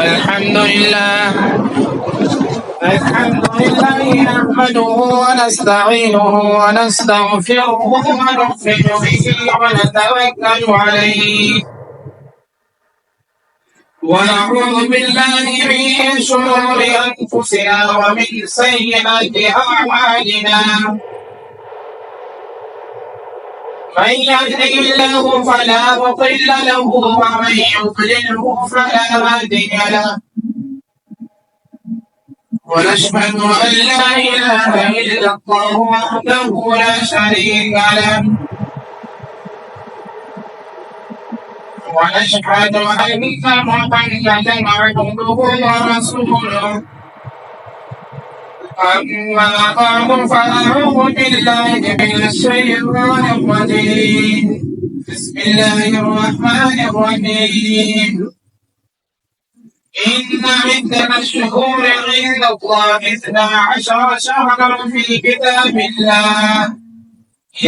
الحمد لله نحمده ونستعينه ونستغفره ونؤمن به ونتوكل عليه ونعوذ بالله من شرور أنفسنا ومن سيئات أعمالنا من يهده الله فلا مضل له ومن يضلله فلا هادي له ونشهد أن لا إله إلا الله وحده لا شريك له ونشهد أن محمدا عبده ورسوله أما بعد فأعوذ بالله من الشيطان الرجيم بسم الله الرحمن الرحيم إن عدة الشهور عند الله 12 شهرا في كتاب الله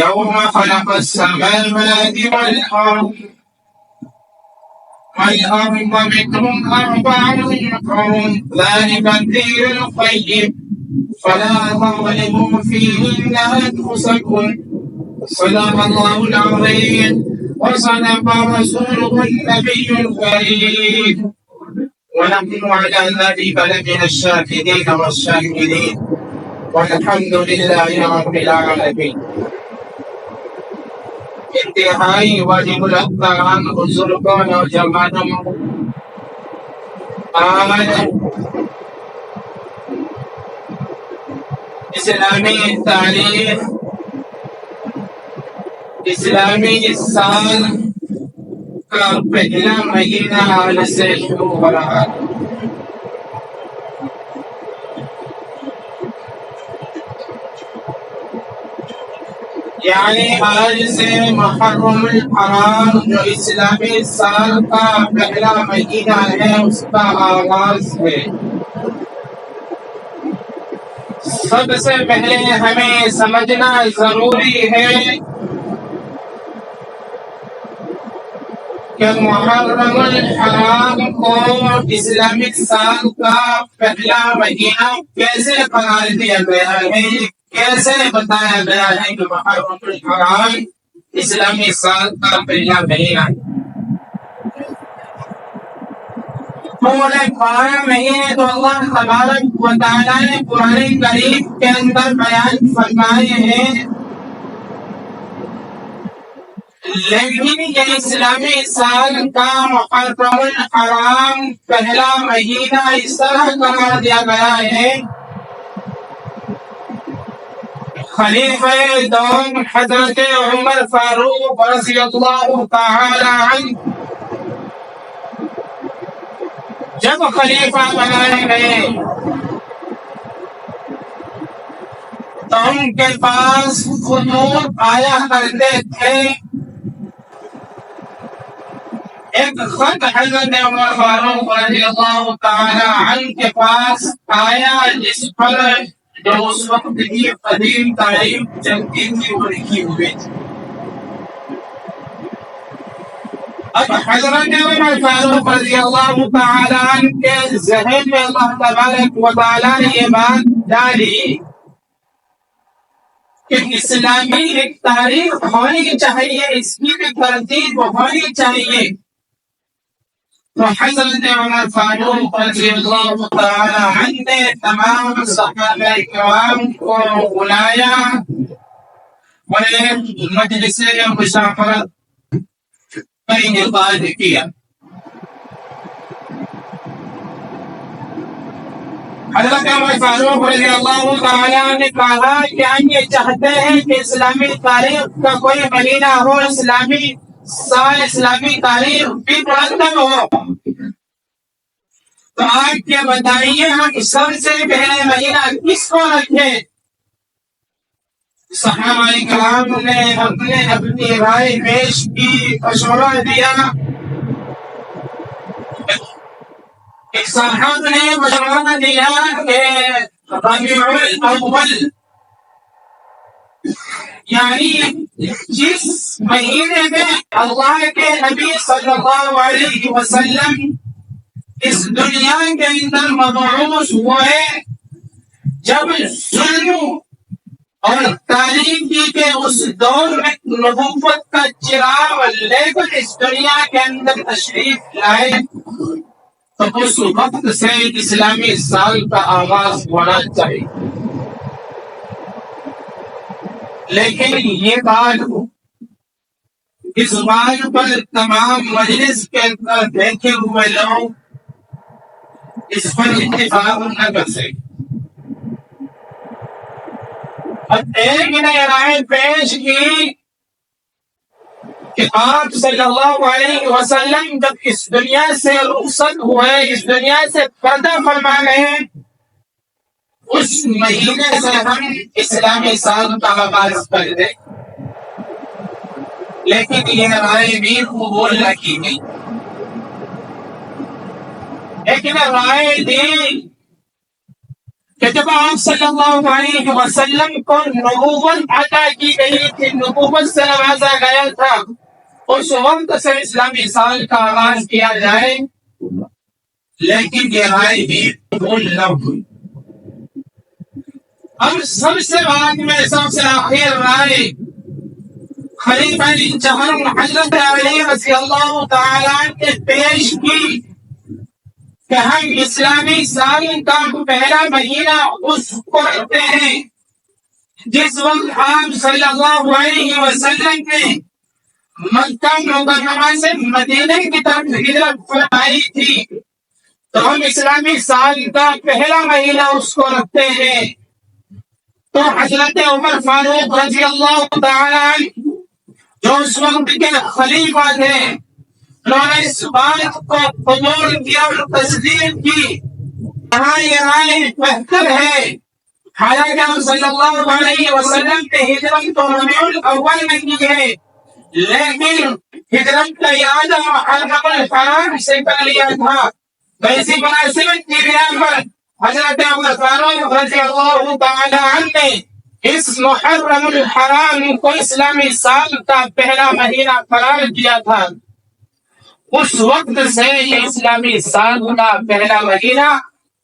يوم خلق السماوات والأرض منهم 4 حرم ذلك الدين القيم فلا تظلموا فيهن أنفسكم صدق الله العظيم وصدق رسوله النبي الكريم ونحن على ذلك لمن الشاهدين والشاكرين والحمد لله رب العالمين. انتہائی واجب الاحترام بزرگوں اور جوانوں، آج اسلامی تاریخ اسلامی سال کا پہلا مہینہ آج سے شروع ہو رہا ہے۔ یعنی آج سے محرم الحرام جو اسلامی سال کا پہلا مہینہ ہے اس کا آغاز ہے۔ سب سے پہلے ہمیں سمجھنا ضروری ہے کہ محرم الحرام کو اسلامک سال کا پہلا مہینہ کیسے قرار دیا گیا ہے، کیسے بتایا گیا ہے کہ محرم الحرام اسلامی سال کا پہلا مہینہ ہے۔ پورے 12 مہینے تو اللہ تبارک و تعالیٰ نے قرآن کریم کے اندر بیان فرمائے ہیں، لیکن یہ اسلامی سال کا محرم الحرام پہلا مہینہ اس طرح قرار دیا گیا ہے۔ خلیفہ دوم حضرت عمر فاروق رضی اللہ تعالی عنہ جب خلیفہ بنائے گئے تو ان کے پاس خطوط آیا کرتے تھے۔ ایک خط حضرت عمر فاروق رضی اللہ تعالی عنہ کے پاس آیا جس پر جو اس وقت کی قدیم تاریخ چلتی تھی وہ لکھی ہوئی تھی۔ اب حضرت عمر فاروق رضی اللہ تعالی عنہ کے ذہن میں اللہ تبارک و تعالی نے یہ بات ڈالی کہ اسلامی ایک تاریخ ہونی چاہیے، اس کی بھی ترتیب ہونی چاہیے۔ تو حضرت عمر فاروق رضی اللہ تعالی عنہ نے تمام صحابہ کرام کو بلایا اور ایک مجلس مشاورت کا انعقاد کیا۔ حضرت عمر فاروق رضی اللہ تعالی عنہ نے کہا کہ ہم یہ چاہتے ہیں کہ اسلامی تاریخ کا کوئی مہینہ ہو، اسلامی سال، اسلامی تاریخ بھی مرتب ہو۔ تو آپ کیا بتائیے ہم سب سے پہلے مہینہ کس کو رکھیں؟ صحابہ کرام نے اپنی رائے پیش کی، مشورہ دیا۔ ایک صاحب نے مشورہ دیا کہ ربیع الاول یعنی جس مہینے میں اللہ کے نبی صلی اللہ علیہ وسلم اس دنیا کے اندر مبعوث ہوئے جب ظلم اور تاریکی کے اس دور میں نبوت کا چراغ لے کر اس دنیا کے اندر تشریف لائے تو اس وقت سے اسلامی سال کا آغاز ہونا چاہیے۔ لیکن یہ بات اس بات پر تمام مجلس کے اندر دیکھے ہوئے لوگ اس پر اتفاق نہ کر سکے۔ اب ایک نے رائے پیش کی کہ آپ صلی اللہ علیہ وسلم جب اس دنیا سے رخصت ہوئے، اس دنیا سے پردہ فرما گئے، اس مہینے سے ہم اسلامی سال کا آغاز کر دیں۔ لیکن یہ رائے بھی قبول نہ کی گئی۔ ایک نے رائے دی کہ جب آپ صلی اللہ علیہ وسلم کو نبوت عطا کی گئی تھی، نبوت سے نوازا گیا تھا، اس وقت سے اسلامی سال کا آغاز کیا جائے۔ لیکن یہ رائے بھی قبول نہ ہوئی۔ اب سب سے بعد میں سب سے آخر رائے خلیفہ جہاں حضرت علی رضی اللہ تعالیٰ نے پیش کی کہ ہم اسلامی سال کا پہلا مہینہ اس کو رکھتے ہیں جس وقت آپ صلی اللہ علیہ وسلم نے مکہ مکرمہ سے مدینہ کی طرف ہجرت فرمائی تھی، تو ہم اسلامی سال کا پہلا مہینہ اس کو رکھتے ہیں۔ تو حضرت عمر فاروق رضی اللہ تعالیٰ جو اس وقت کے خلیفہ تھے، انہوں نے اس بات کو قبول کیا اور تصدیق کی، ہاں یہ رائے بہتر ہے۔ حالانکہ ہم صلی اللہ علیہ وسلم نے ہجرت تو ربیع الاول میں کی ہے، لیکن ہجرت کا ارادہ محرم الحرام سے کر لیا تھا۔ تو اسی مناسبت کی بنا پر حضرت عمر فاروق رضی اللہ تعالی عنہ نے اس محرم الحرام کو اسلامی سال کا پہلا مہینہ قرار دیا تھا۔ اس وقت سے یہ اسلامی سال کا پہلا مہینہ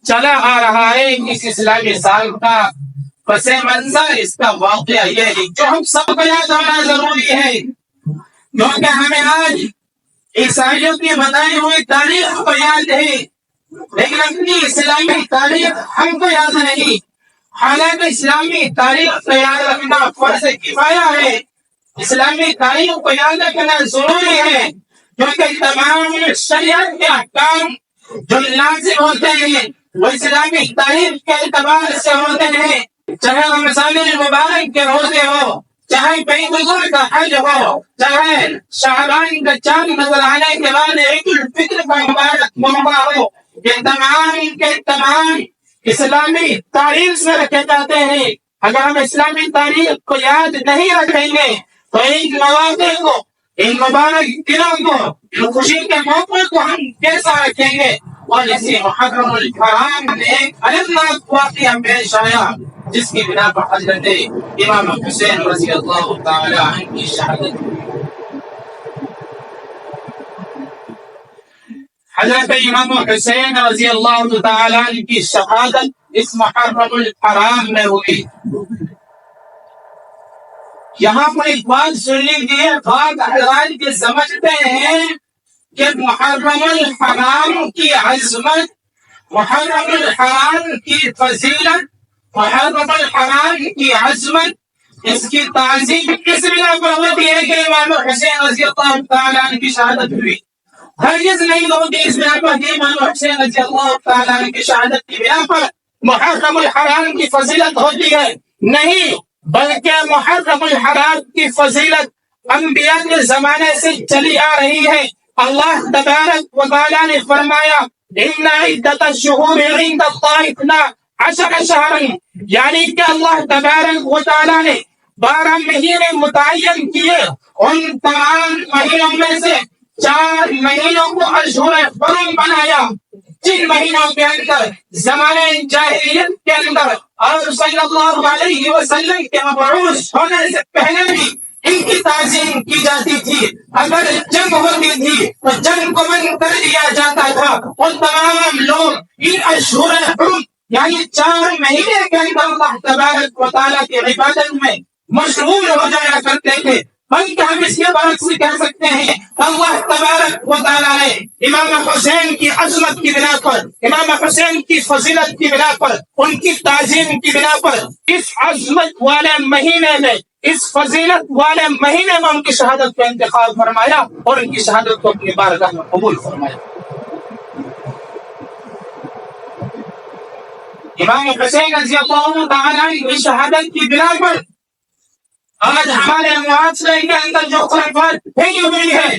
چلا آ رہا ہے۔ اس اسلامی سال کا پس منظر، اس کا واقعہ یہ ہے جو ہم سب کو یاد ہونا ضروری ہے، کیونکہ ہمیں آج عیسائیوں کی بتائی ہوئی تاریخ کو یاد ہے، لیکن اپنی اسلامی تاریخ ہم کو یاد نہیں۔ حالانکہ اسلامی تاریخ کو یاد رکھنا فرض کفایہ ہے، اسلامی تاریخ کو یاد رکھنا ضروری ہے، کیونکہ تمام شریعت کے احکام جو لازم ہوتے ہیں وہ اسلامی تاریخ کے اعتبار سے ہوتے ہیں، چاہے رمضان المبارک کے روزے ہو، چاہے عید الفطر کا حج ہو، چاہے شعبان کا چاند نظر آنے کے بعد عید الفطر کا مبارک موقع ہو، یہ تمام کے تمام اسلامی تاریخ سے رکھے جاتے ہیں۔ اگر ہم اسلامی تاریخ کو یاد نہیں رکھیں گے تو ان مواقع کو، ان مبارک دنوں کو، ان خوشی کے موقع کو ہم کیسا رکھیں گے؟ اور اسی محرم الحرام میں ایک المناک واقعہ پیش آیا جس کی بنا پر حضرت امام حسین رضی اللہ تعالی عنہ کی شہادت ہوئی۔ حضرت امام حسین رضی اللہ تعالی عنہ کی شہادت اس محرم الحرام میں ہوئی۔ یہاں پر ایک بات سن لیجیے، بعض حضرات کے سمجھتے ہیں کہ محرم الحرام کی عظمت، محرم الحرام کی فضیلت، محرم الحرام کی عظمت، اس کی تعظیم کس بنا پر ہوتی ہے کہ امام حسین رضی اللہ تعالی عنہ کی شہادت ہوئی؟ ہرگز نہیں ہوتی اس بنا پر کہ امام حسین رضی اللہ تعالی عنہ کی شہادت کی بنا پر محرم الحرام کی فضیلت ہوتی ہے، نہیں، بلکہ محرم الحرام کی فضیلت انبیاء کے زمانے سے چلی آ رہی ہے۔ اللہ تبارک و تعالی نے فرمایا ان عدت الشہور عند اللہ 12 شہرا، یعنی کہ اللہ تبارک و تعالی نے 12 مہینے متعین کیے، ان تمام مہینوں میں سے 4 مہینوں کو اشہر حرم بنایا، جن مہینوں کے اندر زمانے جاہلیت کے اندر اور صلی اللہ علیہ وسلم کے مبعوث ہونے سے پہلے بھی ان کی تعظیم کی جاتی تھی۔ اگر جنگ ہوتی تھی تو جنگ کو بند کر دیا جاتا تھا، اور تمام لوگ ان اشہر حرم یعنی 4 مہینے کے اندر اللہ تبارک و تعالیٰ کی عبادت میں مشغول ہو جایا کرتے تھے، بلکہ ہم اس کے برعکس کہہ سکتے ہیں اللہ تبارک و تعالیٰ نے امام حسین کی عظمت کی بنا پر، امام حسین کی فضیلت کی بنا پر، ان کی تعظیم کی بنا پر اس عظمت والے مہینے میں، اس فضیلت والے مہینے میں ان کی شہادت کا انتخاب فرمایا اور ان کی شہادت کو اپنی بارگاہ میں قبول فرمایا۔ امام حسین رضی اللہ تعالیٰ کی شہادت کی بنا پر آج ہمارے معاشرے کے اندر جو خلافات پھیلی ہوئی ہے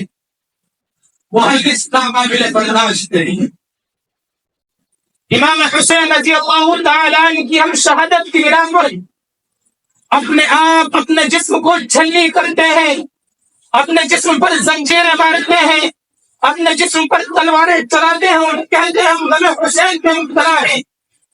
وہ ہرگز قابل برداشت نہیں۔ امام حسین رضی اللہ تعالیٰ کی ہم شہادت کی بنا پر اپنے آپ اپنے جسم کو چھلنی کرتے ہیں، اپنے جسم پر زنجیریں مارتے ہیں، اپنے جسم پر تلواریں چلاتے ہیں اور کہتے ہیں ہم غم حسین پہ مبتلا ہیں،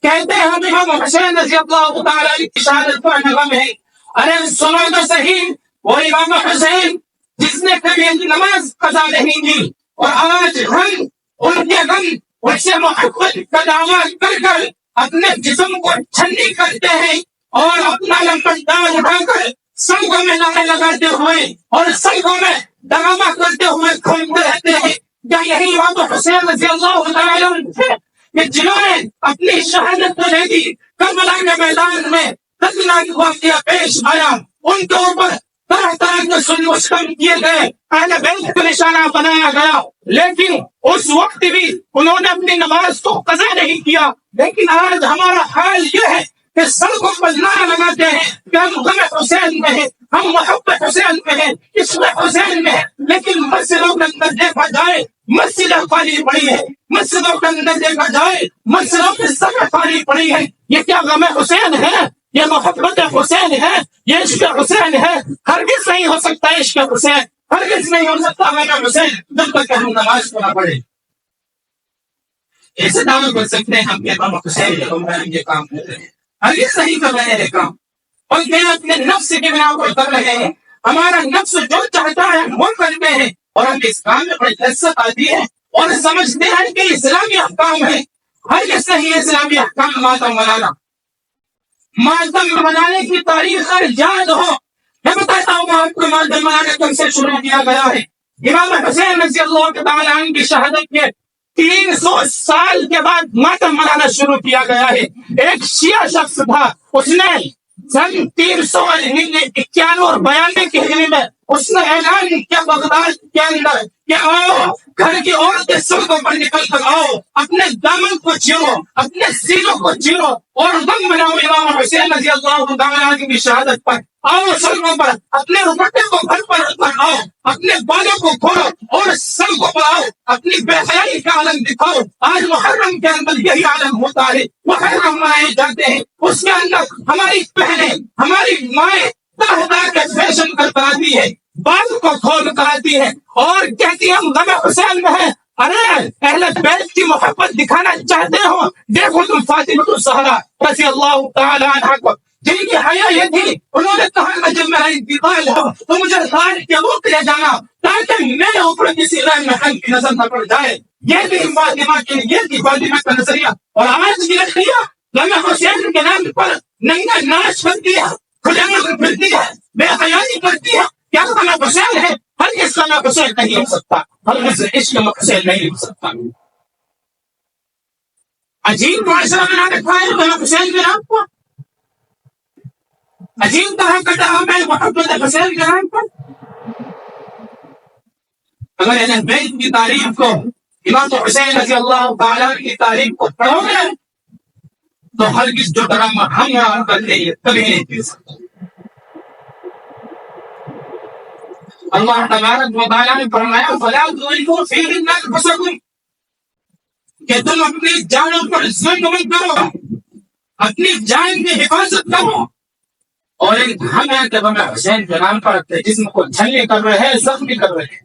کہتے ہیں ہم امام حسین رضی اللہ تعالیٰ کی شہادت پر غم ہے۔ ارے سنو تو صحیح، وہ امام حسین جس نے کبھی نماز قضا نہیں کی اور آج ہم ان کے غم، ان سے محبت کا دعویٰ کر کر اپنے جسم کو چھلنی کرتے ہیں اور اپنا لمبردار اٹھا کر سنگوں میں نعرے لگاتے ہوئے اور سنگوں میں ڈرامہ کرتے ہوئے گھومتے رہتے ہیں۔ کیا یہی امام حسین رضی اللہ تعالیٰ عنہ کہ جنہوں نے اپنی شہادت تو دے دی، کربلا کے میدان میں دردناک واقعہ پیش آیا، ان کے اوپر طرح طرح کے ظلم و ستم کیے گئے، اہل بیت کو نشانہ بنایا گیا، لیکن اس وقت بھی انہوں نے اپنی نماز کو قضا نہیں کیا۔ لیکن آج ہمارا حال یہ ہے کہ سڑکوں پر نعرہ لگاتے ہیں کہ ہم غم حسین میں ہیں، ہم محبت حسین میں ہیں، عشق حسین میں ہیں، لیکن مسجدوں کے اندر دیکھا جائے مسجدیں خالی پڑی ہے، مسجدوں کے اندر دیکھا جائے مسجدوں کی سطح خالی پڑی ہے۔ یہ کیا غم حسین ہے؟ یہ محبت حسین ہے؟ یہ عشق حسین ہے؟ ہرگز نہیں ہو سکتا عشق حسین، ہرگز نہیں ہو سکتا غم حسین جب تک کہ ہم نماز کو نہ پڑھیں۔ ایسے دعویٰ کر سکتے ہیں ہم کہ امام حسین یہ کام کر رہے ہیں، ہرگز نہیں کر رہے ہیں کام، اور یہ اپنے نفس کی بنا پر کر رہے ہیں۔ ہمارا نفس جو چاہتا ہے وہ کرتے ہیں اور ہم اس کام میں بڑی لذت آتی ہے اور سمجھتے ہیں کہ اسلامی احکام ہے۔ ہرگز نہیں اسلامی احکام ماتم منانا، ماتم منانے کی تاریخ یاد ہو۔ میں بتاتا ہوں آپ کو ماتم منانا کب سے شروع کیا گیا ہے۔ امام حسین رضی اللہ تعالیٰ عنہ کی شہادت کے 300 سال کے بعد ماتم منانا شروع کیا گیا ہے۔ ایک شیعہ شخص تھا، اس نے سن 391 اور 92 کی ہجری میں اس نے اعلان کیا بغداد کے اندر کہ آؤ گھر کی عورتیں سڑکوں پر نکل کر آؤ، اپنے دامن کو چیرو، اپنے سینوں کو چیرو اور غم مناؤ امام حسین رضی اللہ تعالیٰ عنہ کی شہادت پر۔ آؤ سڑکوں پر اپنے دوپٹے کو گھر پر رکھ کر آؤ، اپنے بالوں کو کھولو اور سڑکوں پر آؤ، اپنی بے حیائی کا عالم دکھاؤ۔ آج محرم کے اندر یہی عالم ہوتا ہے، محرم منائے جاتے ہیں، اس کے اندر ہماری بہنیں، ہماری مائیں طرح طرح کے فیشن کرتا آتی ہے، بال کو کھول کر آتی ہے اور کہتی ہیں ہم غم حسین میں ہیں۔ ارے اہل بیت کی محبت دکھانا چاہتے ہو، دیکھو تم فاطمہ الزہرا رضی اللہ تعالی عنہا کو، جن کی حیا یہ تھی، انہوں نے کہا کہ جب میرا انتقال ہو تو مجھے خاص کے روک لے جانا تاکہ میرے اوپر کسی غیر محرم کی نظر نہ پڑ جائے۔ یہ بھی فاطمہ کی، یہ تھی فاطمہ کا نظریہ۔ اور آج کی لڑکیاں غم حسین کے نام پر ننگا ناچ کرتی ہے، کھلے میں پھرتی ہے، بے حیائی کرتی ہے۔ کیا غم حسین ہے؟ ہرگز غم حسین نہیں ہو سکتا، ہرگز عشق حسین نہیں ہو سکتا۔ عجیب معاشرہ بنا رکھا ہے غم حسین کے نام پر، عجیب طرح کا ڈرامہ ہے محبت حسین کے نام پر۔ اگر اہل بیت کی تعریف کو، امام حسین رضی اللہ تعالیٰ کی تعریف کو پڑھو گے تو ہرگز جو ڈرامہ ہم یہاں کرتے ہیں کبھی نہیں پی سکتے۔ اللہ تبارک و تعالیٰ نے فرمایا فَلَا تُظْلِمُوا فِيهِنَّ أَنفُسَكُمْ کہ تم اپنی جانوں پر ظلم مت کرو، اپنی جان کی حفاظت کرو۔ اور ایک ہم ہے کہ غم حسین کے نام پر اپنے جسم کو چھلنی کر رہے ہیں، زخمی کر رہے ہیں۔